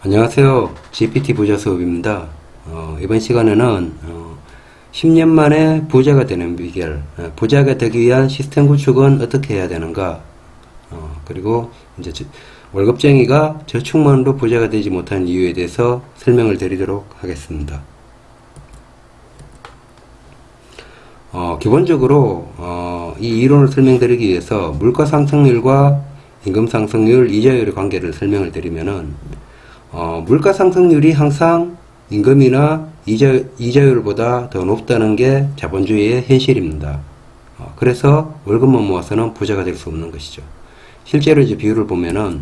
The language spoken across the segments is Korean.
안녕하세요. GPT 부자 수업입니다. 이번 시간에는 10년 만에 부자가 되는 비결, 부자가 되기 위한 시스템 구축은 어떻게 해야 되는가, 그리고 이제 월급쟁이가 저축만으로 부자가 되지 못하는 이유에 대해서 설명을 드리도록 하겠습니다. 기본적으로 이 이론을 설명드리기 위해서 물가 상승률과 임금 상승률, 이자율의 관계를 설명을 드리면은 물가 상승률이 항상 임금이나 이자율보다 더 높다는 게 자본주의의 현실입니다. 그래서 월급만 모아서는 부자가 될 수 없는 것이죠. 실제로 이제 비율을 보면은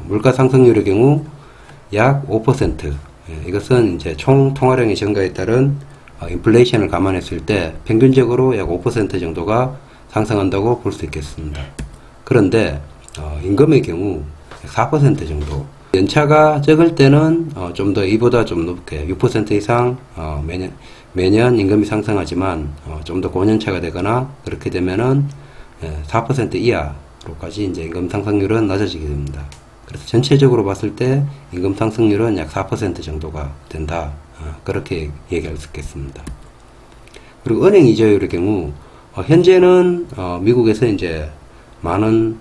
물가 상승률의 경우 약 5%, 이것은 이제 총 통화량의 증가에 따른 인플레이션을 감안했을 때 평균적으로 약 5% 정도가 상승한다고 볼 수 있겠습니다. 그런데 임금의 경우 4% 정도, 연차가 적을 때는 좀 더 이보다 좀 높게 6% 이상 매년 임금이 상승하지만 좀 더 고년차가 되거나 그렇게 되면은 4% 이하로까지 이제 임금 상승률은 낮아지게 됩니다. 그래서 전체적으로 봤을 때 임금 상승률은 약 4% 정도가 된다. 그렇게 얘기할 수 있겠습니다. 그리고 은행 이자율의 경우 현재는 미국에서 이제 많은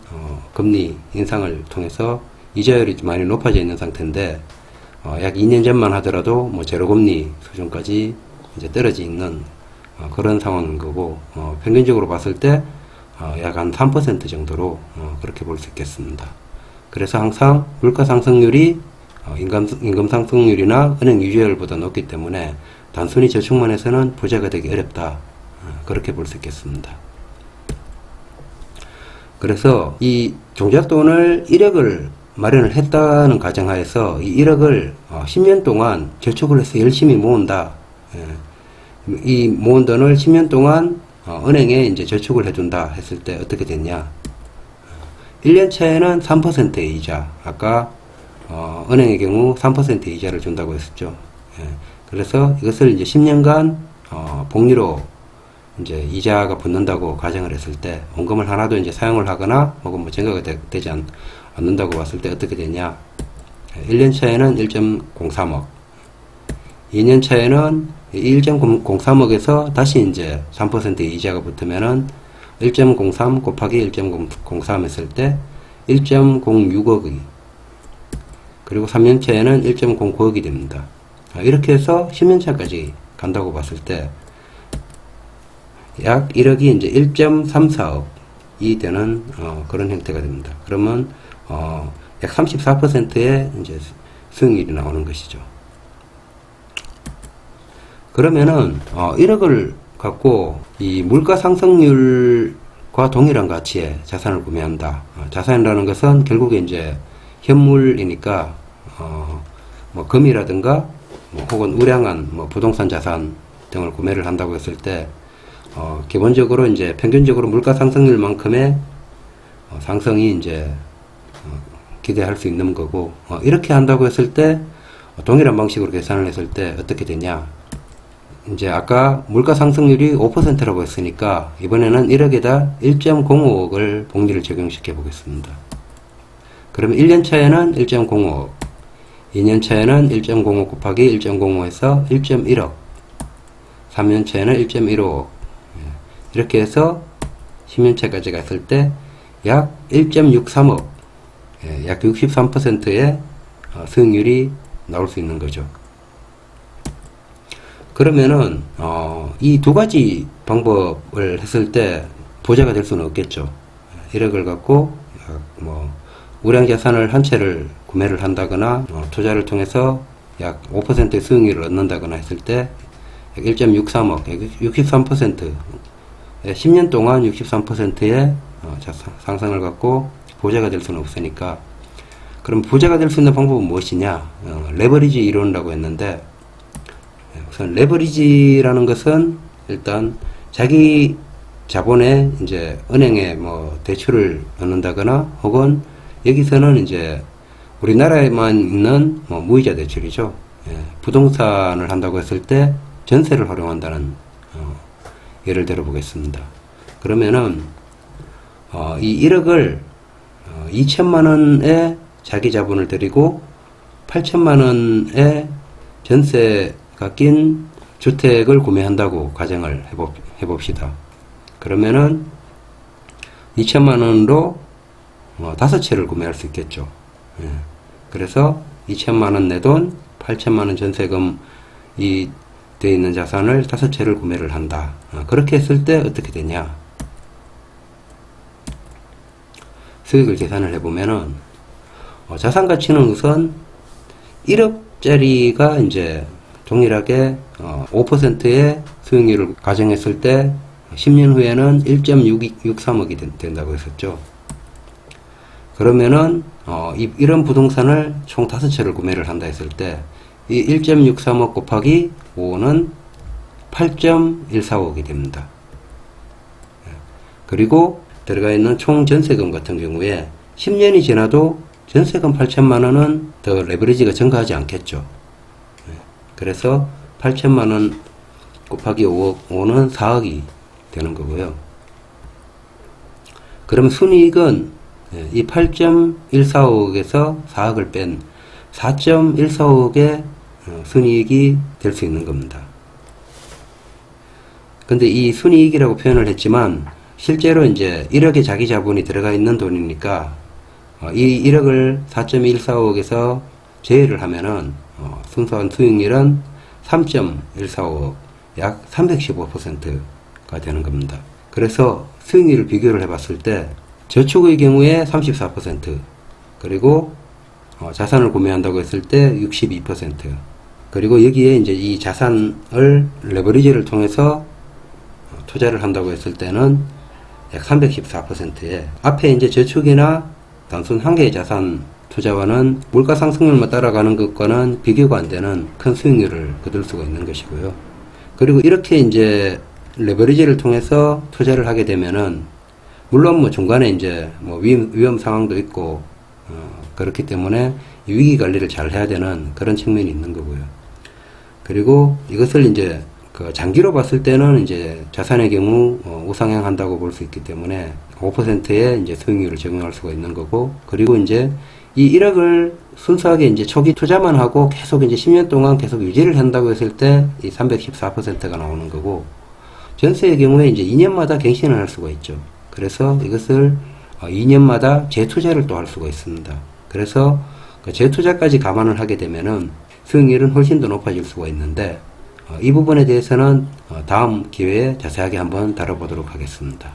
금리 인상을 통해서 이자율이 많이 높아져 있는 상태인데 약 2년 전만 하더라도 뭐 제로금리 수준까지 이제 떨어져 있는 그런 상황인 거고, 평균적으로 봤을 때 약 한 3% 정도로 그렇게 볼 수 있겠습니다. 그래서 항상 물가 상승률이 임금 상승률이나 은행 이자율보다 높기 때문에 단순히 저축만 해서는 부자가 되기 어렵다. 그렇게 볼 수 있겠습니다. 그래서 이 종잣돈을 1억을 마련을 했다는 가정하에서 이 1억을 10년 동안 저축을 해서 열심히 모은다. 이 모은 돈을 10년 동안 은행에 이제 저축을 해둔다 했을 때 어떻게 됐냐? 1년 차에는 3%의 이자, 아까 은행의 경우 3%의 이자를 준다고 했었죠. 그래서 이것을 이제 10년간 복리로 이제 이자가 붙는다고 가정을 했을 때, 원금을 하나도 이제 사용을 하거나 혹은 뭐 증가가 되지 않는다고 봤을 때 어떻게 되냐? 1년 차에는 1.03억, 2년 차에는 1.03억에서 다시 이제 3%의 이자가 붙으면은 1.03 곱하기 1.03 했을 때 1.06억이, 그리고 3년 차에는 1.09억이 됩니다. 이렇게 해서 10년 차까지 간다고 봤을 때 약 1억이 이제 1.34억이 되는 그런 형태가 됩니다. 그러면 약 34%의 이제 수익률이 나오는 것이죠. 그러면은 1억을 갖고 이 물가 상승률과 동일한 가치의 자산을 구매한다. 자산이라는 것은 결국에 이제 현물이니까 뭐 금이라든가 뭐 혹은 우량한 뭐 부동산 자산 등을 구매를 한다고 했을 때 기본적으로 이제 평균적으로 물가 상승률만큼의 상승이 이제 기대할 수 있는 거고, 이렇게 한다고 했을 때 동일한 방식으로 계산을 했을 때 어떻게 되냐? 이제 아까 물가 상승률이 5%라고 했으니까 이번에는 1억에다 1.05억을 복리를 적용시켜 보겠습니다. 그러면 1년 차에는 1.05억, 2년 차에는 1.05 곱하기 1.05에서 1.1억, 3년 차에는 1.15억, 이렇게 해서 10년 차까지 갔을 때 약 1.63억, 약 63%의 수익률이 나올 수 있는 거죠. 그러면은 이 두 가지 방법을 했을 때 부자가 될 수는 없겠죠. 1억을 갖고 뭐 우량 자산을 한 채를 구매를 한다거나 투자를 통해서 약 5%의 수익률을 얻는다거나 했을 때 약 1.63억, 63%, 10년 동안 63%의 상승을 갖고 부자가 될 수는 없으니까, 그럼 부자가 될 수 있는 방법은 무엇이냐? 레버리지 이론이라고 했는데, 우선 레버리지라는 것은 일단 자기 자본에 이제 은행에 뭐 대출을 넣는다거나 혹은 여기서는 이제 우리나라에만 있는 뭐 무이자 대출이죠. 부동산을 한다고 했을 때 전세를 활용한다는 예를 들어 보겠습니다. 그러면은 이 1억을 2천만 원의 자기 자본을 들이고 8천만 원의 전세가 낀 주택을 구매한다고 가정을 해봅시다. 그러면은 2천만 원으로 5채를 구매할 수 있겠죠. 예. 그래서 2천만 원 내 돈, 8천만 원 전세금이 되어 있는 자산을 5채를 구매를 한다. 그렇게 했을 때 어떻게 되냐? 수익을 계산을 해보면은 자산 가치는 우선 1억짜리가 이제 동일하게 5%의 수익률을 가정했을 때 10년 후에는 1.663억이 된다고 했었죠. 그러면은 이런 부동산을 총 5채를 구매를 한다 했을 때 이 1.63억 곱하기 5는 8.145억이 됩니다. 그리고 들어가 있는 총 전세금 같은 경우에 10년이 지나도 전세금 8천만 원은 더 레버리지가 증가하지 않겠죠. 그래서 8천만 원 곱하기 5는 4억이 되는 거고요. 그럼 순이익은 이 8.145억에서 4억을 뺀 4.145억의 순이익이 될 수 있는 겁니다. 근데 이 순이익이라고 표현을 했지만 실제로 이제 1억의 자기 자본이 들어가 있는 돈이니까 이 1억을 4.145억에서 제외를 하면은 순수한 수익률은 3.145억, 약 315%가 되는 겁니다. 그래서 수익률을 비교를 해봤을 때 저축의 경우에 34%, 그리고 자산을 구매한다고 했을 때 62%, 그리고 여기에 이제 이 자산을 레버리지를 통해서 투자를 한다고 했을 때는 약 314%에 앞에 이제 저축이나 단순 한 개의 자산 투자와는 물가 상승률만 따라가는 것과는 비교가 안 되는 큰 수익률을 거둘 수가 있는 것이고요. 그리고 이렇게 이제 레버리지를 통해서 투자를 하게 되면은 물론 뭐 중간에 이제 뭐 위험 상황도 있고 그렇기 때문에 위기 관리를 잘 해야 되는 그런 측면이 있는 거고요. 그리고 이것을 이제 그 장기로 봤을 때는 이제 자산의 경우 우상향한다고 볼 수 있기 때문에 5%의 이제 수익률을 적용할 수가 있는 거고, 그리고 이제 이 1억을 순수하게 이제 초기 투자만 하고 계속 이제 10년 동안 계속 유지를 한다고 했을 때 이 314%가 나오는 거고, 전세의 경우에 이제 2년마다 갱신을 할 수가 있죠. 그래서 이것을 2년마다 재투자를 또 할 수가 있습니다. 그래서 그 재투자까지 감안을 하게 되면은 수익률은 훨씬 더 높아질 수가 있는데 이 부분에 대해서는 다음 기회에 자세하게 한번 다뤄보도록 하겠습니다.